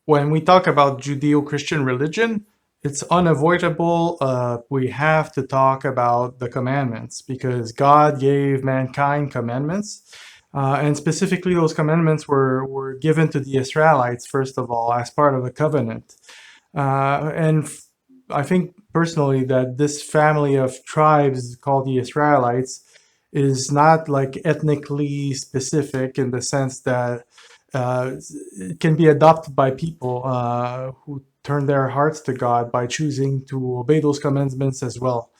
when we talk about Judeo-Christian religion, it's unavoidable. We have to talk about the commandments because God gave mankind commandments. And specifically, those commandments were given to the Israelites, first of all, as part of a covenant. I think personally that this family of tribes called the Israelites is not like ethnically specific in the sense that it can be adopted by people who turn their hearts to God by choosing to obey those commandments as well.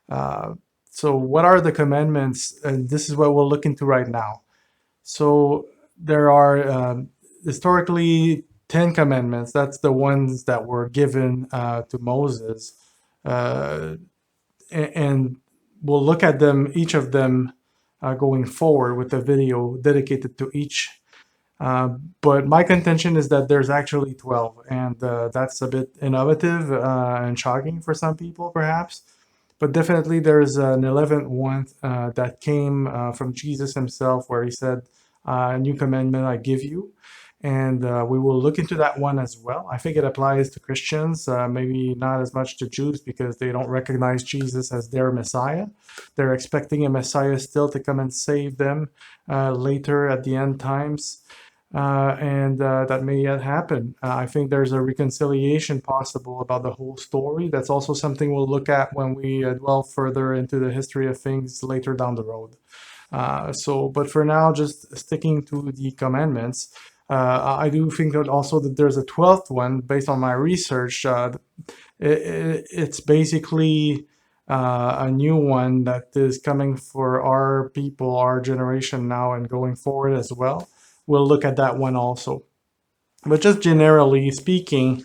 Uh, so, what are the commandments? And this is what we'll look into right now. So, there are historically 10 commandments. That's the ones that were given to Moses. Uh, and we'll look at them, each of them, going forward with a video dedicated to each. But my contention is that there's actually 12, and that's a bit innovative and shocking for some people, perhaps. But definitely there's an 11th one that came from Jesus himself, where he said, "A new commandment I give you." And we will look into that one as well. I think it applies to Christians, maybe not as much to Jews because they don't recognize Jesus as their Messiah. They're expecting a Messiah still to come and save them later at the end times. And that may yet happen. I think there's a reconciliation possible about the whole story. That's also something we'll look at when we dwell further into the history of things later down the road. But for now, just sticking to the commandments, I do think that also that there's a 12th one based on my research. It's basically a new one that is coming for our people, our generation now, and going forward as well. We'll look at that one also. But just generally speaking,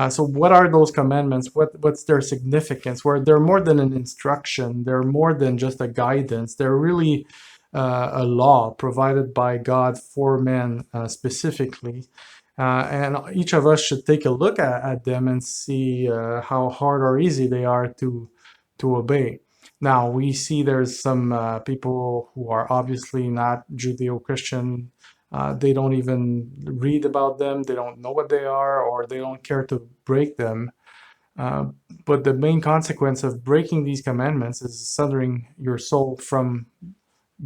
so what are those commandments? What's their significance? Where they're more than an instruction, they're more than just a guidance. They're really a law provided by God for men specifically. And each of us should take a look at them and see how hard or easy they are to obey. Now, we see there's some people who are obviously not Judeo-Christian. They don't even read about them, they don't know what they are, or they don't care to break them. Uh, but the main consequence of breaking these commandments is sundering your soul from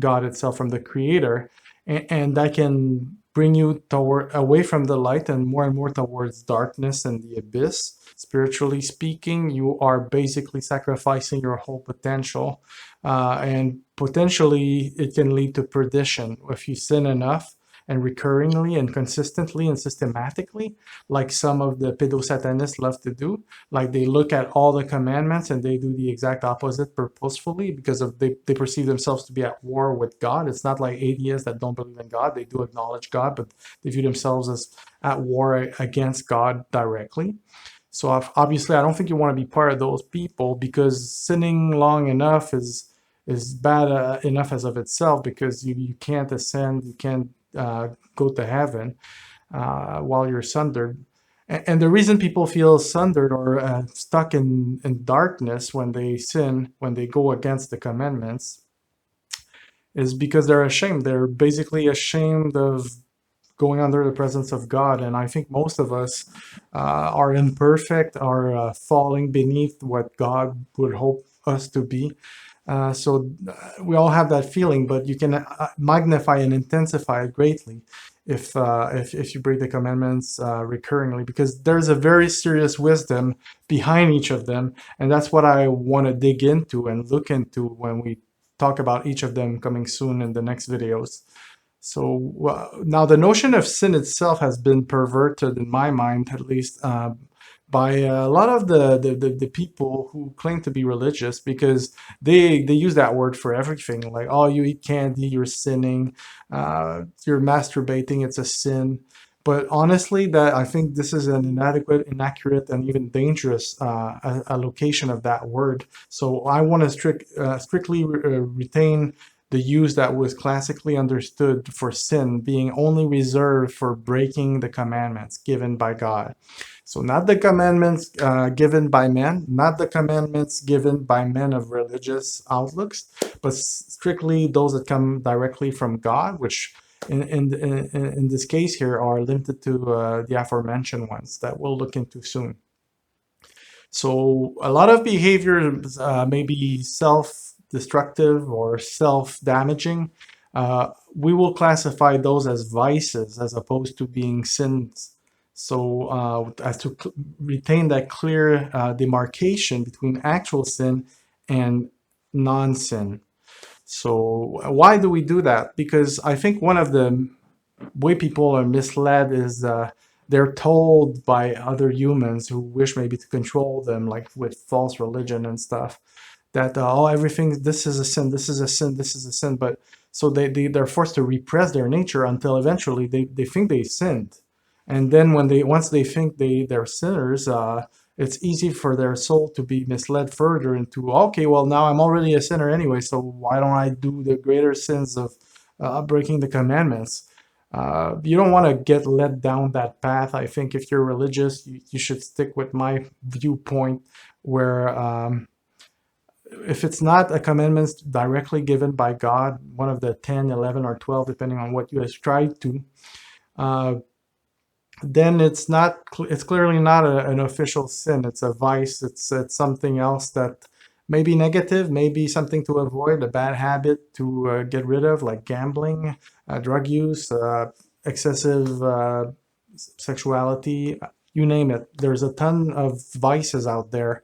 God itself, from the Creator, and that can bring you toward away from the light and more towards darkness and the abyss. Spiritually speaking, you are basically sacrificing your whole potential, and potentially it can lead to perdition if you sin enough and recurringly and consistently and systematically, like some of the pedo-satanists love to do. Like they look at all the commandments and they do the exact opposite purposefully because they perceive themselves to be at war with God. It's not like atheists that don't believe in God. They do acknowledge God, but they view themselves as at war against God directly. So obviously, I don't think you want to be part of those people because sinning long enough is bad enough as of itself because you can't ascend, you can't go to heaven while you're sundered. And the reason people feel sundered or stuck in darkness when they sin, when they go against the commandments, is because they're ashamed. They're basically ashamed of going under the presence of God. And I think most of us are imperfect, are falling beneath what God would hope us to be. So we all have that feeling, but you can magnify and intensify it greatly if you break the commandments recurringly, because there's a very serious wisdom behind each of them, and that's what I want to dig into and look into when we talk about each of them coming soon in the next videos. So now the notion of sin itself has been perverted in my mind, at least, by a lot of the people who claim to be religious because they use that word for everything. Like, oh, you eat candy, you're sinning, you're masturbating, it's a sin. But honestly, that I think this is an inadequate, inaccurate, and even dangerous allocation of that word. So I want to strictly retain the use that was classically understood for sin being only reserved for breaking the commandments given by God. So not the commandments given by men, not the commandments given by men of religious outlooks, but strictly those that come directly from God, which in this case here are limited to the aforementioned ones that we'll look into soon. So a lot of behaviors may be self-destructive or self-damaging. We will classify those as vices as opposed to being sins. So as to retain that clear demarcation between actual sin and non-sin. So why do we do that? Because I think one of the way people are misled is they're told by other humans who wish maybe to control them, like with false religion and stuff, that oh, everything, this is a sin, this is a sin, this is a sin. But so they're forced to repress their nature until eventually they think they sinned. And then once they think they're sinners, it's easy for their soul to be misled further into, okay, well, now I'm already a sinner anyway, so why don't I do the greater sins of breaking the commandments? You don't want to get led down that path. I think if you're religious, you should stick with my viewpoint, where if it's not a commandment directly given by God, one of the 10, 11, or 12, depending on what you ascribe to, uh, then it's clearly not an official sin. It's a vice. It's something else that may be negative, maybe something to avoid, a bad habit to get rid of, like gambling, drug use, excessive sexuality, you name it. There's a ton of vices out there,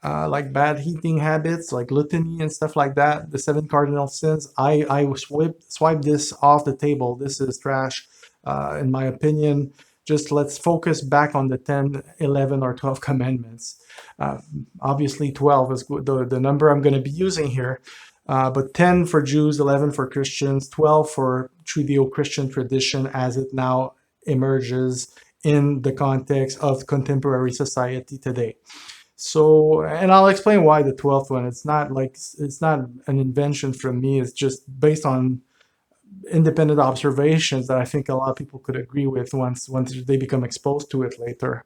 like bad eating habits, like gluttony and stuff like that. The seven cardinal sins. I swipe this off the table. This is trash, in my opinion. Just let's focus back on the 10, 11, or 12 commandments. Obviously, 12 is the number I'm going to be using here. But 10 for Jews, 11 for Christians, 12 for Judeo-Christian tradition as it now emerges in the context of contemporary society today. So, and I'll explain why the 12th one. It's not an invention from me. It's just based on independent observations that I think a lot of people could agree with once they become exposed to it later.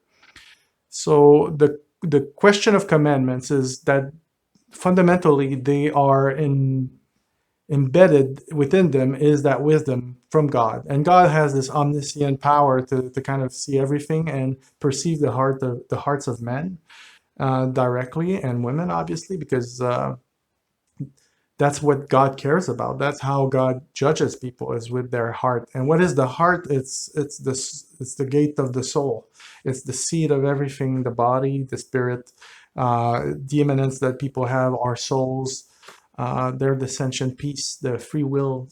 So the question of commandments is that fundamentally they are embedded within them is that wisdom from God. And God has this omniscient power to kind of see everything and perceive the hearts of men directly, and women, obviously, because that's what God cares about. That's how God judges people, is with their heart. And what is the heart? It's the gate of the soul. It's the seat of everything: the body, the spirit, the immanence that people have, our souls, their sentient piece, the free will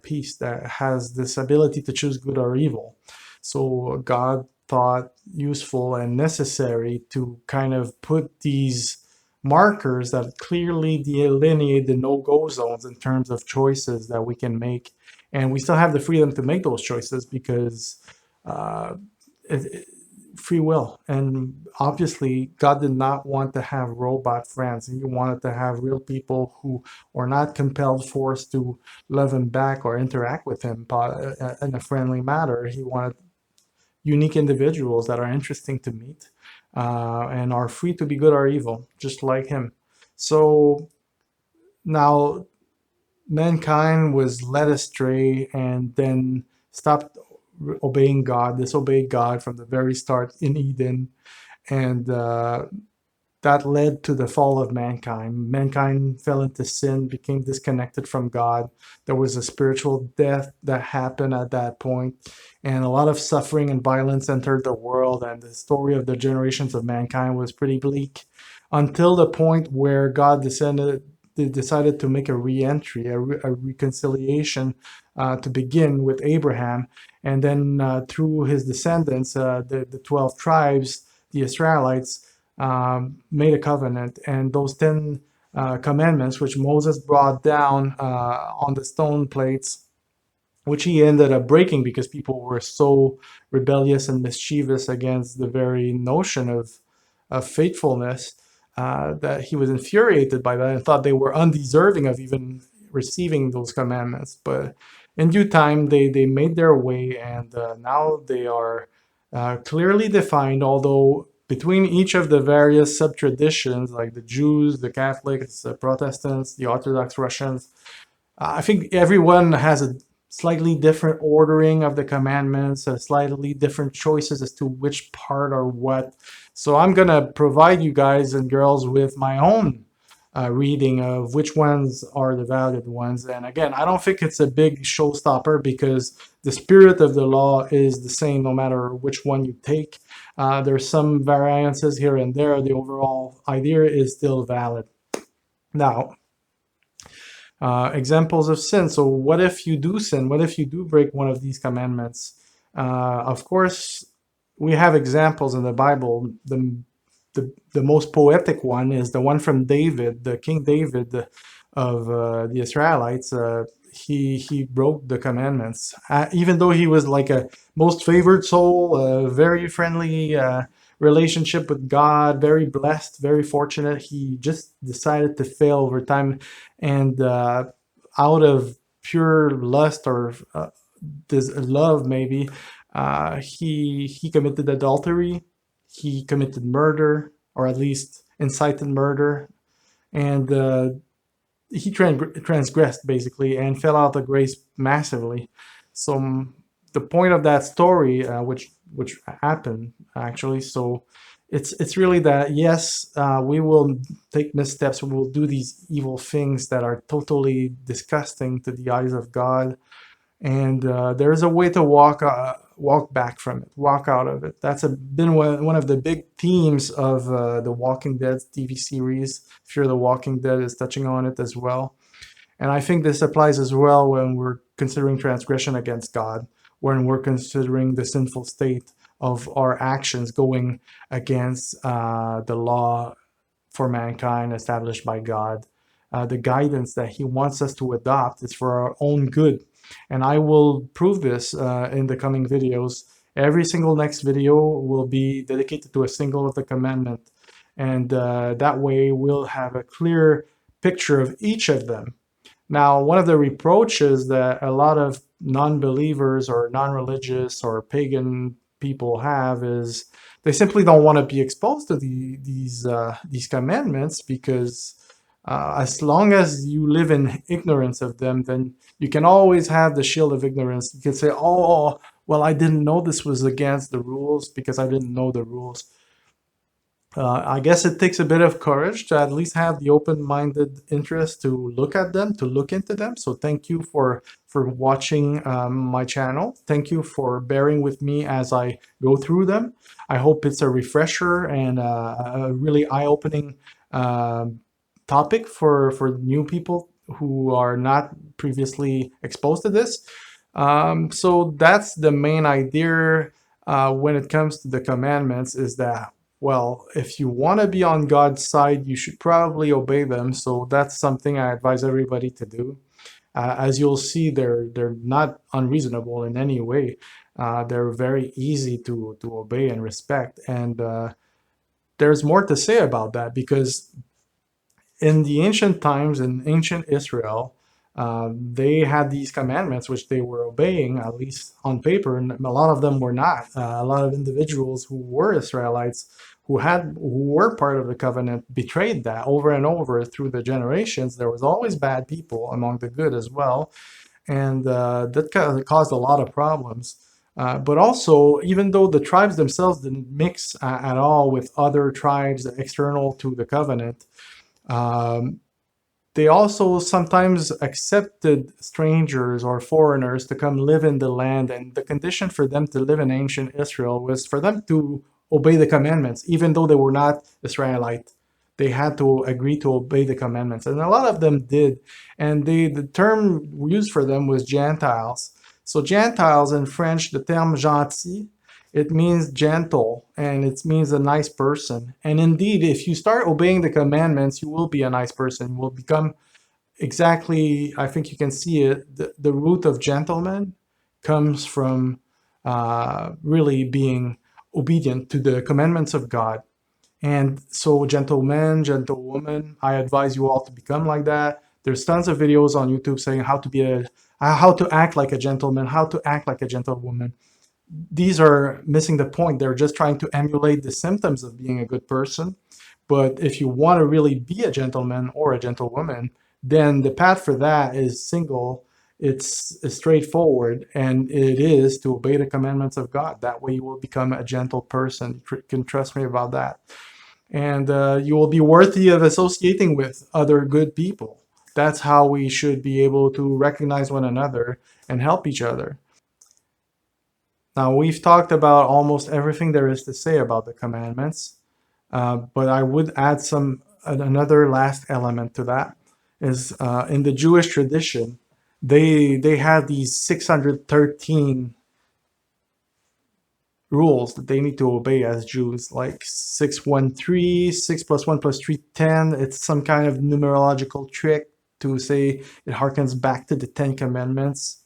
piece that has this ability to choose good or evil. So God thought useful and necessary to kind of put these markers that clearly delineate the no-go zones in terms of choices that we can make. And we still have the freedom to make those choices because free will. And obviously, God did not want to have robot friends. He wanted to have real people who were not compelled, forced to love him back or interact with him in a friendly manner. He wanted unique individuals that are interesting to meet and are free to be good or evil, just like him. So now mankind was led astray and then stopped obeying God, disobeyed God from the very start in Eden, and that led to the fall of mankind. Mankind fell into sin, became disconnected from God. There was a spiritual death that happened at that point, and a lot of suffering and violence entered the world, and the story of the generations of mankind was pretty bleak until the point where God decided to make a re-entry, a reconciliation to begin with Abraham, and then through his descendants, the 12 tribes, the Israelites, made a covenant, and those 10 commandments, which Moses brought down on the stone plates, which he ended up breaking because people were so rebellious and mischievous against the very notion of faithfulness, that he was infuriated by that and thought they were undeserving of even receiving those commandments. But in due time, they made their way, and now they are clearly defined, although between each of the various sub-traditions, like the Jews, the Catholics, the Protestants, the Orthodox Russians, I think everyone has slightly different ordering of the commandments, slightly different choices as to which part or what. So I'm gonna provide you guys and girls with my own reading of which ones are the valid ones. And again, I don't think it's a big showstopper because the spirit of the law is the same no matter which one you take. There's some variances here and there. The overall idea is still valid. Now, examples of sin. So, what if you do sin? What if you do break one of these commandments? Of course, we have examples in the Bible. The most poetic one is the one from David, the King David of the Israelites. He broke the commandments, even though he was like a most favored soul, a very friendly relationship with God, very blessed, very fortunate. He just decided to fail over time, and out of pure lust or this love, maybe he committed adultery, he committed murder, or at least incited murder, and he transgressed basically and fell out of grace massively. So the point of that story, which happened actually, so it's really that yes, we will take missteps, we will do these evil things that are totally disgusting to the eyes of God, and there's a way to walk back from it, walk out of it. That's been one of the big themes of the Walking Dead TV series. Fear the Walking Dead is touching on it as well, and I think this applies as well when we're considering transgression against God, when we're considering the sinful state of our actions going against the law for mankind established by God. The guidance that He wants us to adopt is for our own good. And I will prove this in the coming videos. Every single next video will be dedicated to a single of the commandment. And that way we'll have a clear picture of each of them. Now, one of the reproaches that a lot of non-believers or non-religious or pagan people have is they simply don't want to be exposed to these commandments because as long as you live in ignorance of them, then you can always have the shield of ignorance. You can say, "Oh, well, I didn't know this was against the rules because I didn't know the rules." I guess it takes a bit of courage to at least have the open-minded interest to look at them, to look into them. So thank you for watching my channel. Thank you for bearing with me as I go through them. I hope it's a refresher and a really eye-opening topic for new people who are not previously exposed to this. So that's the main idea when it comes to the commandments, is that, well, if you want to be on God's side, you should probably obey them. So that's something I advise everybody to do. As you'll see, they're not unreasonable in any way. They're very easy to obey and respect. And there's more to say about that because in the ancient times, in ancient Israel, they had these commandments which they were obeying, at least on paper, and a lot of them were not. A lot of individuals who were Israelites, who were part of the covenant, betrayed that over and over through the generations. There was always bad people among the good as well, and that caused a lot of problems. But also, even though the tribes themselves didn't mix at all with other tribes external to the covenant, um, they also sometimes accepted strangers or foreigners to come live in the land, and the condition for them to live in ancient Israel was for them to obey the commandments, even though they were not Israelite. They had to agree to obey the commandments, and a lot of them did. And the term used for them was Gentiles. So Gentiles in French, the term gentil, it means gentle and it means a nice person. And indeed, if you start obeying the commandments, you will be a nice person. You will become exactly, I think you can see it, the root of gentleman comes from really being obedient to the commandments of God. And so, gentlemen, gentlewomen, I advise you all to become like that. There's tons of videos on YouTube saying how to act like a gentleman, how to act like a gentlewoman. These are missing the point. They're just trying to emulate the symptoms of being a good person. But if you want to really be a gentleman or a gentlewoman, then the path for that is single. it's straightforward, and it is to obey the commandments of God. That way, you will become a gentle person. You can trust me about that, and you will be worthy of associating with other good people. That's how we should be able to recognize one another and help each other. Now, we've talked about almost everything there is to say about the commandments, but I would add another last element to that is in the Jewish tradition, they have these 613 rules that they need to obey as Jews, like 613, 6 plus 1 plus 3, 10. It's some kind of numerological trick to say it harkens back to the Ten Commandments.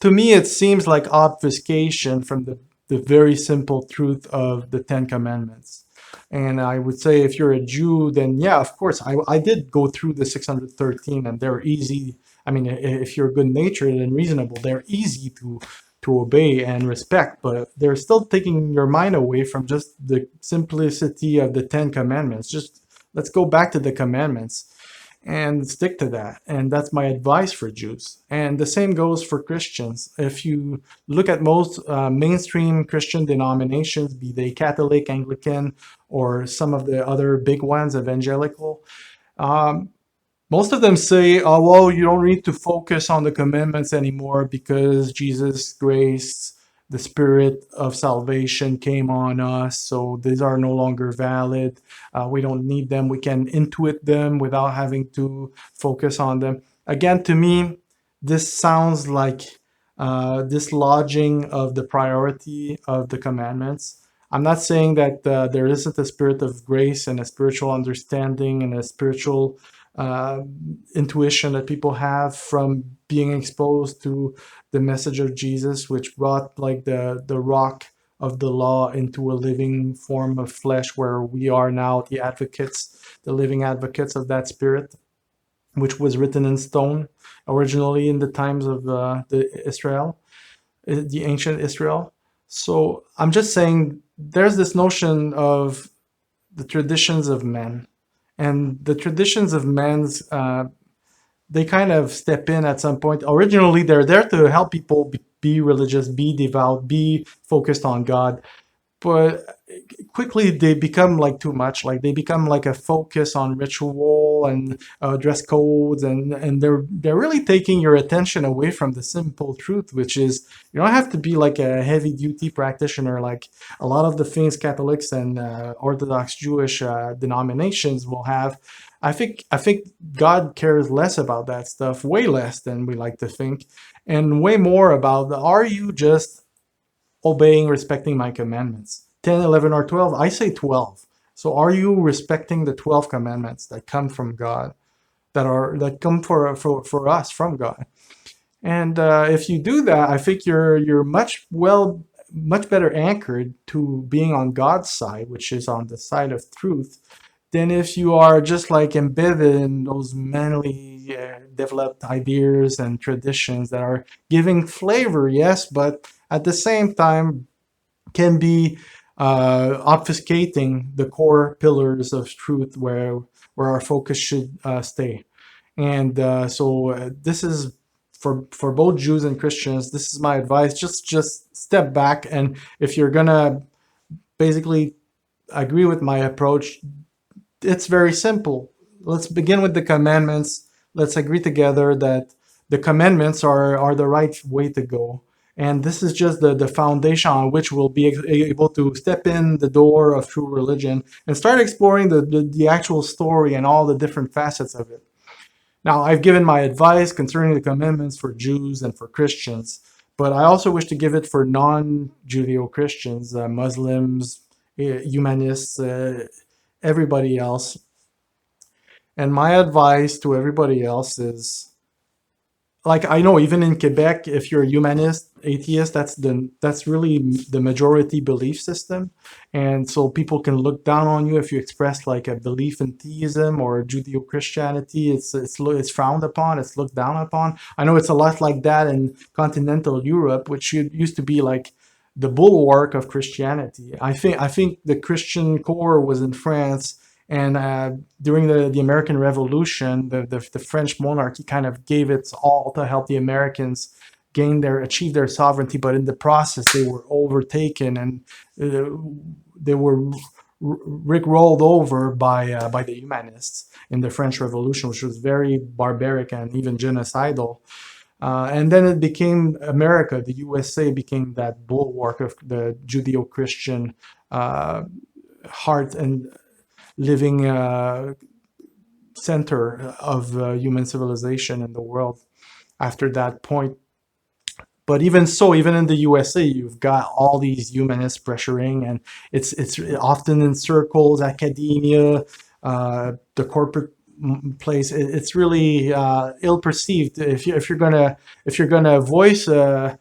To me, it seems like obfuscation from the very simple truth of the Ten Commandments. And I would say if you're a Jew, then yeah, of course, I did go through the 613 and they're easy. I mean, if you're good natured and reasonable, they're easy to obey and respect, but they're still taking your mind away from just the simplicity of the Ten Commandments. Just let's go back to the commandments and stick to that. And that's my advice for Jews. And the same goes for Christians. If you look at most mainstream Christian denominations, be they Catholic, Anglican, or some of the other big ones, evangelical, um, most of them say, oh, well, you don't need to focus on the commandments anymore because Jesus' grace, the spirit of salvation came on us, so these are no longer valid. We don't need them. We can intuit them without having to focus on them. Again, to me, this sounds like dislodging of the priority of the commandments. I'm not saying that there isn't a spirit of grace and a spiritual understanding and a spiritual uh, intuition that people have from being exposed to the message of Jesus, which brought like the rock of the law into a living form of flesh, where we are now the advocates, the living advocates of that spirit, which was written in stone originally in the times of the ancient Israel. So I'm just saying there's this notion of the traditions of men, and the traditions of men's they kind of step in at some point. Originally, they're there to help people be religious, be devout, be focused on God, but quickly they become like too much. Like they become like a focus on ritual and dress codes, and they're really taking your attention away from the simple truth, which is you don't have to be like a heavy duty practitioner like a lot of the things Catholics and Orthodox Jewish denominations will have. I think God cares less about that stuff, way less than we like to think, and way more about are you just obeying, respecting my commandments? 10, 11, or 12? I say 12. So are you respecting the 12 commandments that come from God, that come for us from God? And if you do that, I think you're much better anchored to being on God's side, which is on the side of truth, than if you are just like embedded in those manly developed ideas and traditions that are giving flavor, yes, but at the same time can be obfuscating the core pillars of truth where our focus should stay. And so this is for both Jews and Christians. This is my advice. Just step back, and if you're gonna basically agree with my approach, it's very simple. Let's begin with the commandments. Let's agree together that the commandments are the right way to go. And this is just the foundation on which we'll be able to step in the door of true religion and start exploring the actual story and all the different facets of it. Now, I've given my advice concerning the commandments for Jews and for Christians, but I also wish to give it for non-Judeo-Christians, Muslims, humanists, everybody else. And my advice to everybody else is, like, I know even in Quebec, if you're a humanist, atheist, that's really the majority belief system. And so people can look down on you if you express like a belief in theism or Judeo-Christianity. It's frowned upon, it's looked down upon. I know it's a lot like that in continental Europe, which used to be like the bulwark of Christianity. I think the Christian core was in France And during the American Revolution, the French monarchy kind of gave its all to help the Americans achieve their sovereignty, but in the process they were overtaken and uh, they were rickrolled over by the humanists in the French Revolution, which was very barbaric and even genocidal. And then it became America, the USA became that bulwark of the Judeo-Christian uh, heart and living center of human civilization in the world after that point. But even so, even in the USA, you've got all these humanists pressuring, and it's often in circles, academia, the corporate place. It's really ill perceived if you're gonna voice a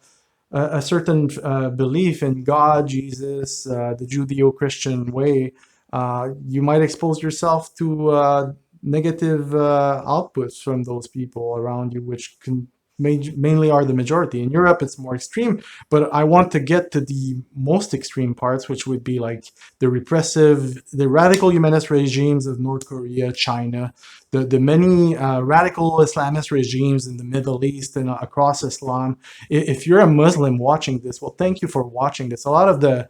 certain belief in God, Jesus, the Judeo-Christian way. You might expose yourself to negative outputs from those people around you, which can mainly are the majority. In Europe, it's more extreme, but I want to get to the most extreme parts, which would be like the radical humanist regimes of North Korea, China, the many radical Islamist regimes in the Middle East and across Islam. If you're a Muslim watching this, well, thank you for watching this. A lot of the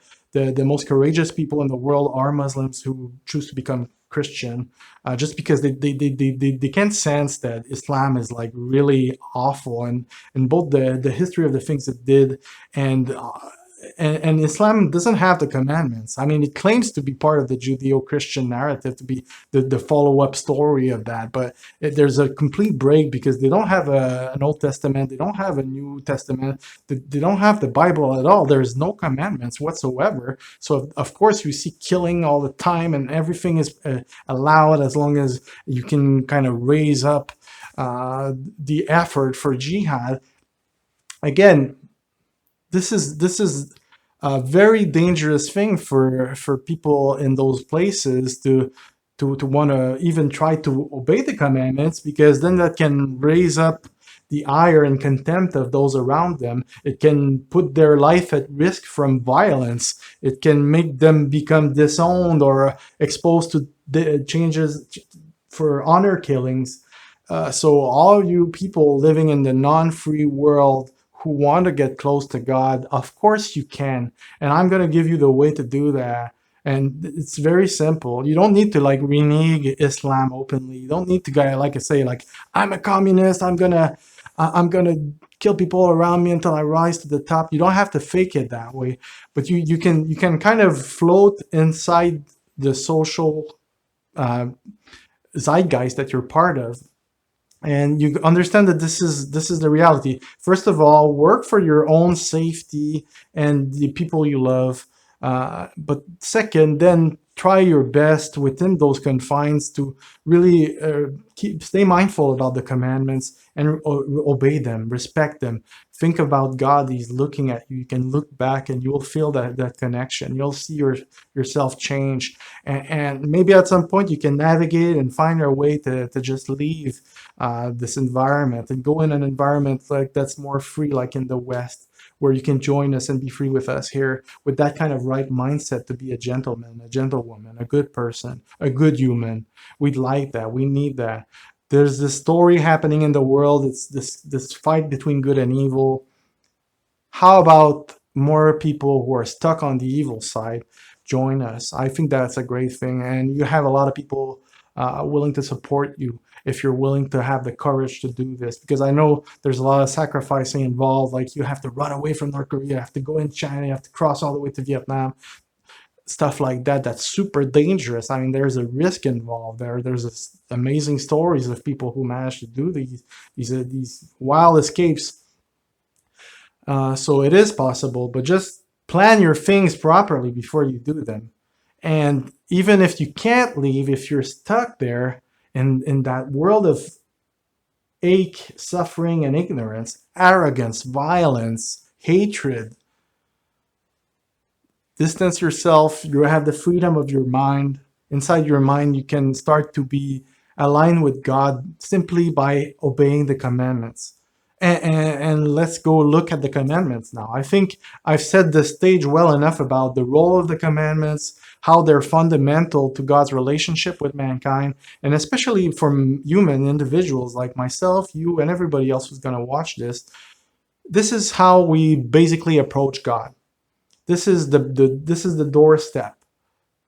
most courageous people in the world are Muslims who choose to become Christian, just because they can't sense that Islam is like really awful, and both the history of the things it did and and Islam doesn't have the commandments. I mean, it claims to be part of the Judeo-Christian narrative, to be the follow-up story of that, but there's a complete break because they don't have an Old Testament, they don't have a New Testament, they don't have the Bible at all. There's no commandments whatsoever. So of course you see killing all the time, and everything is allowed as long as you can kind of raise up the effort for jihad. Again, this is a very dangerous thing for people in those places to want to even try to obey the commandments, because then that can raise up the ire and contempt of those around them. It can put their life at risk from violence. It can make them become disowned or exposed to changes for honor killings. So all you people living in the non-free world who want to get close to God, of course you can. And I'm going to give you the way to do that. And it's very simple. You don't need to like renege Islam openly. You don't need to go like I say, like, I'm a communist. I'm gonna kill people around me until I rise to the top. You don't have to fake it that way, but you can kind of float inside the social uh, zeitgeist that you're part of, and you understand that this is the reality. First of all, work for your own safety and the people you love, but second, then try your best within those confines to really stay mindful about the commandments and obey them, respect them. Think about God, he's looking at you. You can look back and you'll feel that connection. You'll see yourself change, and maybe at some point you can navigate and find your way to just leave this environment and go in an environment like that's more free, like in the West, where you can join us and be free with us here with that kind of right mindset to be a gentleman, a gentlewoman, a good person, a good human. We'd like that. We need that. There's this story happening in the world. It's this fight between good and evil. How about more people who are stuck on the evil side join us? I think that's a great thing. And you have a lot of people willing to support you if you're willing to have the courage to do this. Because I know there's a lot of sacrificing involved. Like you have to run away from North Korea, you have to go in China, you have to cross all the way to Vietnam, stuff like that. That's super dangerous. I mean, there's a risk involved there. There's amazing stories of people who managed to do these wild escapes. So it is possible, but just plan your things properly before you do them. And even if you can't leave, if you're stuck there in that world of ache, suffering, and ignorance, arrogance, violence, hatred, distance yourself. You have the freedom of your mind. Inside your mind, you can start to be aligned with God simply by obeying the commandments. And let's go look at the commandments now. I think I've set the stage well enough about the role of the commandments, how they're fundamental to God's relationship with mankind, and especially from human individuals like myself, you, and everybody else who's going to watch this. This is how we basically approach God. This is the doorstep.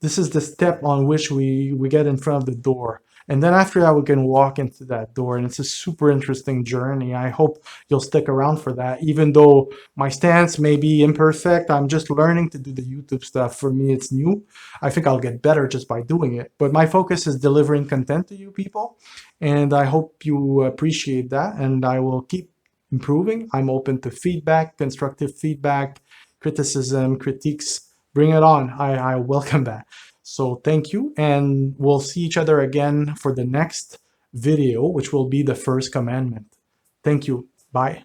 This is the step on which we get in front of the door, and then after that we can walk into that door, and it's a super interesting journey. I hope you'll stick around for that, even though my stance may be imperfect. I'm just learning to do the YouTube stuff. For me, it's new. I think I'll get better just by doing it, but my focus is delivering content to you people, and I hope you appreciate that, and I will keep improving. I'm open to feedback, constructive feedback, criticism, critiques. Bring it on. I welcome that. So thank you, and we'll see each other again for the next video, which will be the first commandment. Thank you. Bye.